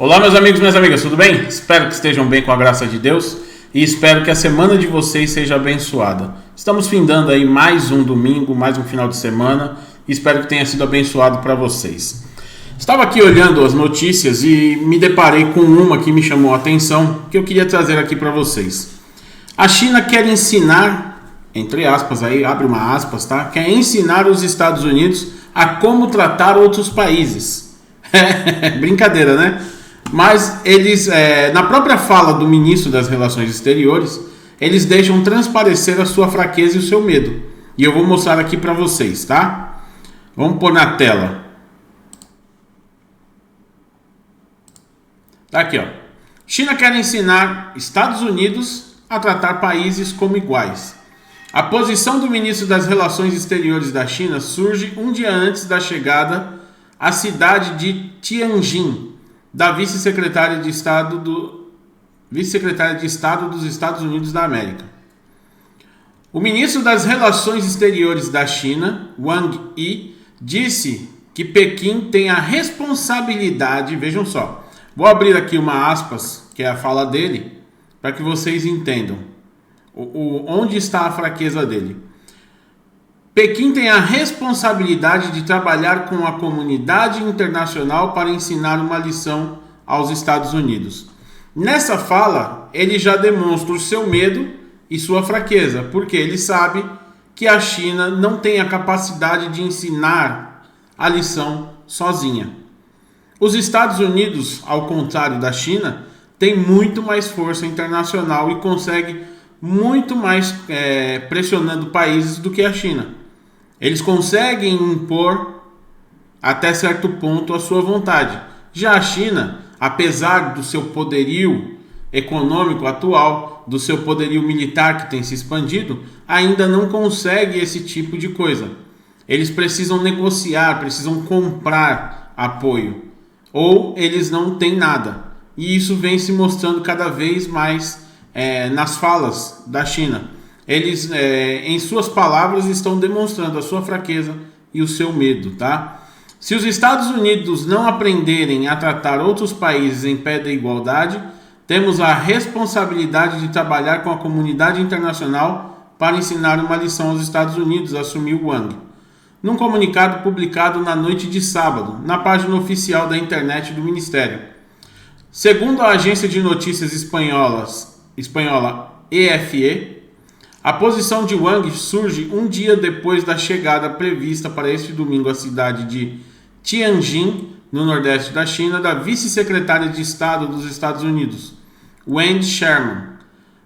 Olá, meus amigos e minhas amigas, tudo bem? Espero que estejam bem com a graça de Deus e espero que a semana de vocês seja abençoada. Estamos findando aí mais um domingo, mais um final de semana e espero que tenha sido abençoado para vocês. Estava aqui olhando as notícias e me deparei com uma que me chamou a atenção, que eu queria trazer aqui para vocês. A China quer ensinar, entre aspas aí, abre uma aspas, tá? Quer ensinar os Estados Unidos a como tratar outros países. Brincadeira, né? Mas eles, na própria fala do ministro das Relações Exteriores, eles deixam transparecer a sua fraqueza e o seu medo. E eu vou mostrar aqui para vocês, tá? Vamos pôr na tela. Tá aqui, ó. China quer ensinar Estados Unidos a tratar países como iguais. A posição do ministro das Relações Exteriores da China surge um dia antes da chegada à cidade de Tianjin, da vice-secretária de Estado dos Estados Unidos da América. O ministro das Relações Exteriores da China, Wang Yi, disse que Pequim tem a responsabilidade, vejam só, vou abrir aqui uma aspas, que é a fala dele, para que vocês entendam onde está a fraqueza dele. Pequim tem a responsabilidade de trabalhar com a comunidade internacional para ensinar uma lição aos Estados Unidos. Nessa fala, ele já demonstra o seu medo e sua fraqueza, porque ele sabe que a China não tem a capacidade de ensinar a lição sozinha. Os Estados Unidos, ao contrário da China, tem muito mais força internacional e consegue muito mais pressionando países do que a China. Eles conseguem impor até certo ponto a sua vontade. Já a China, apesar do seu poderio econômico atual, do seu poderio militar que tem se expandido, ainda não consegue esse tipo de coisa. Eles precisam negociar, precisam comprar apoio, ou eles não têm nada. E isso vem se mostrando cada vez mais nas falas da China. Eles, em suas palavras, estão demonstrando a sua fraqueza e o seu medo, tá? Se os Estados Unidos não aprenderem a tratar outros países em pé da igualdade, temos a responsabilidade de trabalhar com a comunidade internacional para ensinar uma lição aos Estados Unidos, assumiu Wang. Num comunicado publicado na noite de sábado, na página oficial da internet do Ministério. Segundo a agência de notícias espanhola EFE, a posição de Wang surge um dia depois da chegada prevista para este domingo à cidade de Tianjin, no nordeste da China, da vice-secretária de Estado dos Estados Unidos, Wendy Sherman,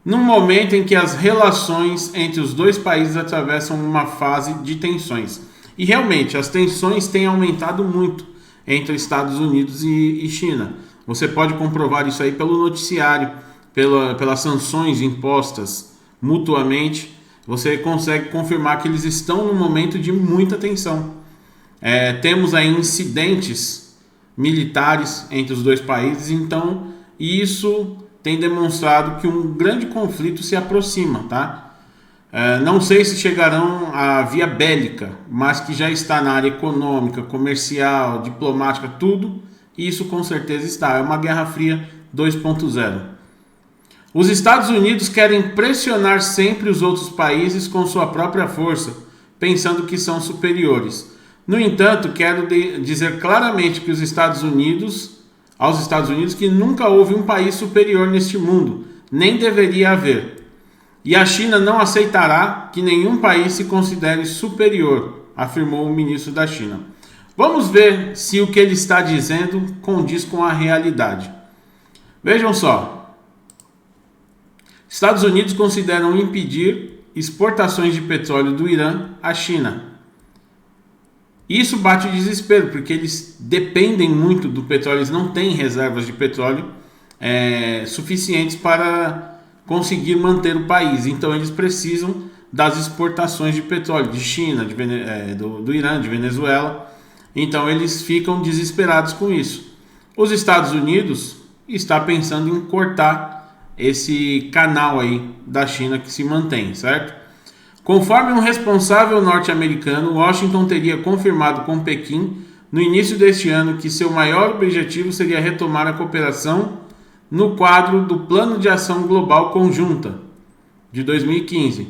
num momento em que as relações entre os dois países atravessam uma fase de tensões. E realmente, as tensões têm aumentado muito entre Estados Unidos e China. Você pode comprovar isso aí pelo noticiário, pelas sanções impostas mutuamente, você consegue confirmar que eles estão num momento de muita tensão. Temos aí incidentes militares entre os dois países, então isso tem demonstrado que um grande conflito se aproxima, tá? Não sei se chegarão à via bélica, mas que já está na área econômica, comercial, diplomática, tudo, isso com certeza está. É uma Guerra Fria 2.0. Os Estados Unidos querem pressionar sempre os outros países com sua própria força, pensando que são superiores. No entanto, quero dizer claramente que aos Estados Unidos que nunca houve um país superior neste mundo, nem deveria haver. E a China não aceitará que nenhum país se considere superior, afirmou o ministro da China. Vamos ver se o que ele está dizendo condiz com a realidade. Vejam só. Estados Unidos consideram impedir exportações de petróleo do Irã à China. Isso bate o desespero, porque eles dependem muito do petróleo, eles não têm reservas de petróleo suficientes para conseguir manter o país. Então eles precisam das exportações de petróleo de China, do Irã, de Venezuela. Então eles ficam desesperados com isso. Os Estados Unidos está pensando em cortar esse canal aí da China que se mantém, certo? Conforme um responsável norte-americano, Washington teria confirmado com Pequim no início deste ano que seu maior objetivo seria retomar a cooperação no quadro do Plano de Ação Global Conjunta de 2015.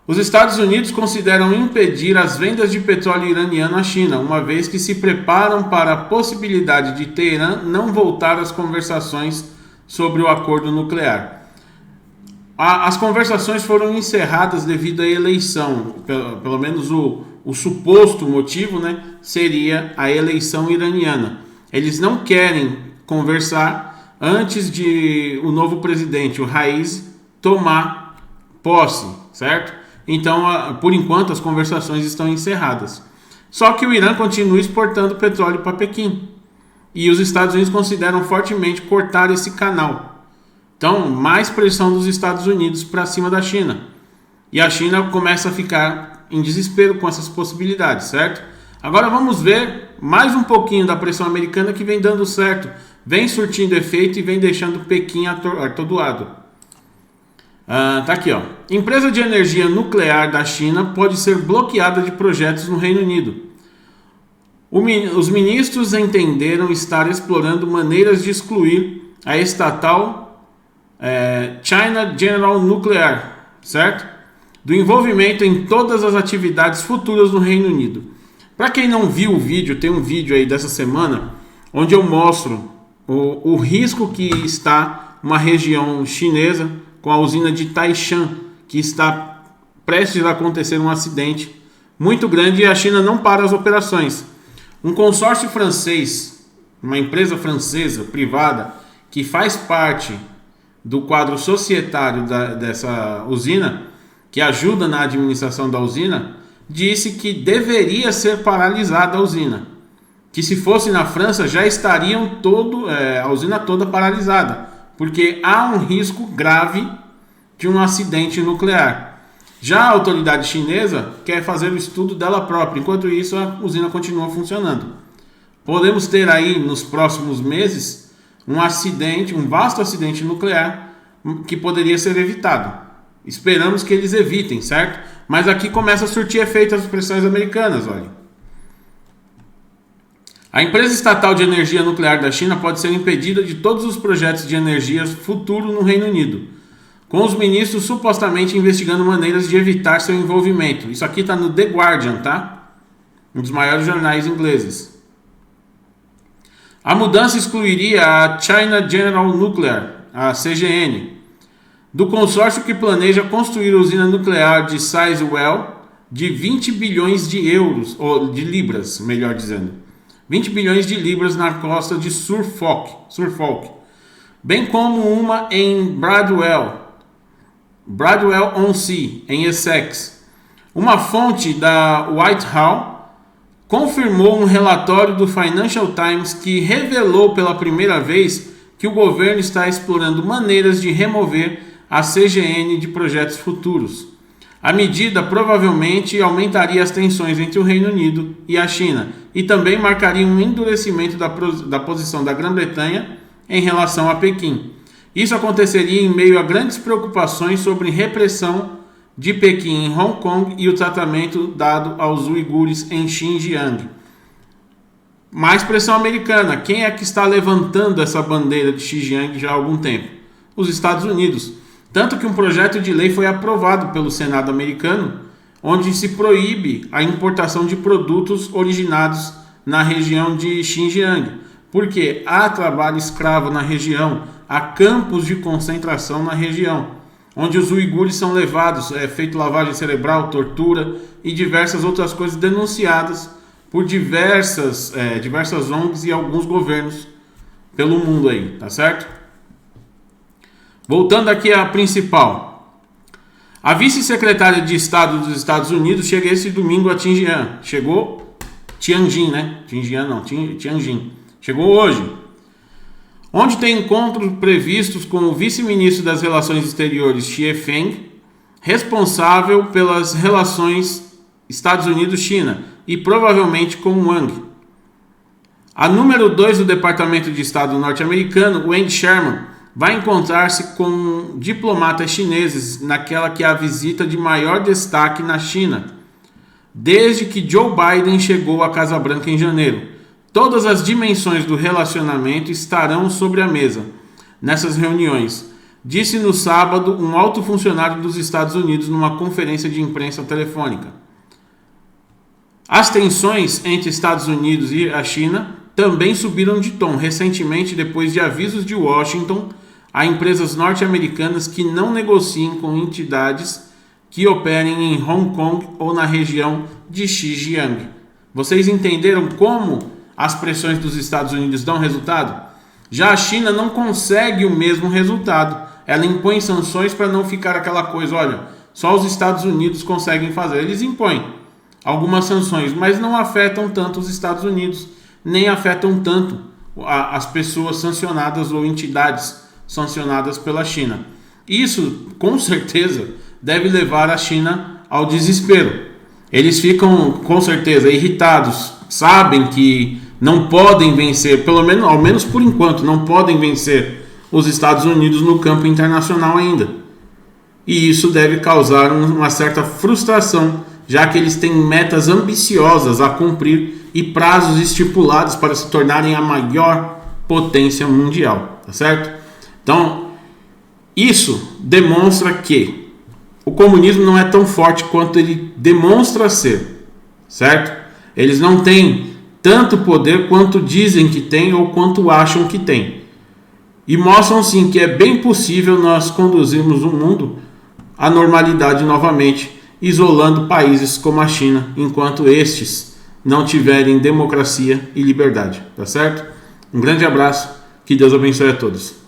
Os Estados Unidos consideram impedir as vendas de petróleo iraniano à China, uma vez que se preparam para a possibilidade de Teherã não voltar às conversações sobre o acordo nuclear. As conversações foram encerradas devido à eleição, pelo menos o suposto motivo, né, seria a eleição iraniana. Eles não querem conversar antes de o novo presidente, o Raisi, tomar posse, certo? Então, por enquanto, as conversações estão encerradas. Só que o Irã continua exportando petróleo para Pequim. E os Estados Unidos consideram fortemente cortar esse canal. Então, mais pressão dos Estados Unidos para cima da China. E a China começa a ficar em desespero com essas possibilidades, certo? Agora vamos ver mais um pouquinho da pressão americana que vem dando certo. Vem surtindo efeito e vem deixando Pequim atordoado. Tá aqui, ó. Empresa de energia nuclear da China pode ser bloqueada de projetos no Reino Unido. Os ministros entenderam estar explorando maneiras de excluir a estatal China General Nuclear, certo? Do envolvimento em todas as atividades futuras no Reino Unido. Para quem não viu o vídeo, tem um vídeo aí dessa semana onde eu mostro o risco que está uma região chinesa com a usina de Taishan, que está prestes a acontecer um acidente muito grande e a China não para as operações. Um consórcio francês, uma empresa francesa privada que faz parte do quadro societário dessa usina, que ajuda na administração da usina, disse que deveria ser paralisada a usina. Que se fosse na França já estariam a usina toda paralisada, porque há um risco grave de um acidente nuclear. Já a autoridade chinesa quer fazer o estudo dela própria, enquanto isso a usina continua funcionando. Podemos ter aí nos próximos meses um vasto acidente nuclear que poderia ser evitado. Esperamos que eles evitem, certo? Mas aqui começa a surtir efeito as pressões americanas, olha. A empresa estatal de energia nuclear da China pode ser impedida de todos os projetos de energia futuro no Reino Unido, com os ministros supostamente investigando maneiras de evitar seu envolvimento. Isso aqui está no The Guardian, tá? Um dos maiores jornais ingleses. A mudança excluiria a China General Nuclear, a CGN, do consórcio que planeja construir a usina nuclear de Sizewell de 20 bilhões de euros, ou de libras, melhor dizendo. 20 bilhões de libras na costa de Suffolk, bem como uma em Bradwell-on-Sea, em Essex. Uma fonte da Whitehall confirmou um relatório do Financial Times que revelou pela primeira vez que o governo está explorando maneiras de remover a CGN de projetos futuros. A medida provavelmente aumentaria as tensões entre o Reino Unido e a China e também marcaria um endurecimento da posição da Grã-Bretanha em relação a Pequim. Isso aconteceria em meio a grandes preocupações sobre repressão de Pequim em Hong Kong e o tratamento dado aos uigures em Xinjiang. Mais pressão americana. Quem é que está levantando essa bandeira de Xinjiang já há algum tempo? Os Estados Unidos. Tanto que um projeto de lei foi aprovado pelo Senado americano, onde se proíbe a importação de produtos originados na região de Xinjiang, porque há trabalho escravo na região, há campos de concentração na região, onde os uigures são levados, feito lavagem cerebral, tortura e diversas outras coisas denunciadas por diversas ONGs e alguns governos pelo mundo aí, tá certo? Voltando aqui à principal. A vice-secretária de Estado dos Estados Unidos chega esse domingo a Tianjin. Tianjin, né? Tianjin. Chegou hoje. Onde tem encontros previstos com o vice-ministro das Relações Exteriores, Xie Feng, responsável pelas relações Estados Unidos-China, e provavelmente com Wang. A número 2 do Departamento de Estado norte-americano, Wendy Sherman, vai encontrar-se com diplomatas chineses naquela que é a visita de maior destaque na China desde que Joe Biden chegou à Casa Branca em janeiro. Todas as dimensões do relacionamento estarão sobre a mesa nessas reuniões, disse no sábado um alto funcionário dos Estados Unidos numa conferência de imprensa telefônica. As tensões entre Estados Unidos e a China também subiram de tom recentemente depois de avisos de Washington a empresas norte-americanas que não negociem com entidades que operem em Hong Kong ou na região de Xinjiang. Vocês entenderam como as pressões dos Estados Unidos dão resultado? Já a China não consegue o mesmo resultado. Ela impõe sanções para não ficar aquela coisa, olha, só os Estados Unidos conseguem fazer. Eles impõem algumas sanções, mas não afetam tanto os Estados Unidos, nem afetam tanto as pessoas sancionadas ou entidades sancionadas pela China. Isso, com certeza, deve levar a China ao desespero. Eles ficam, com certeza, irritados, sabem que não podem vencer, ao menos por enquanto, não podem vencer os Estados Unidos no campo internacional ainda. E isso deve causar uma certa frustração, já que eles têm metas ambiciosas a cumprir e prazos estipulados para se tornarem a maior potência mundial, tá certo? Então, isso demonstra que o comunismo não é tão forte quanto ele demonstra ser, certo? Eles não têm tanto poder quanto dizem que tem ou quanto acham que tem. E mostram sim que é bem possível nós conduzirmos o mundo à normalidade novamente, isolando países como a China, enquanto estes não tiverem democracia e liberdade, tá certo? Um grande abraço, que Deus abençoe a todos.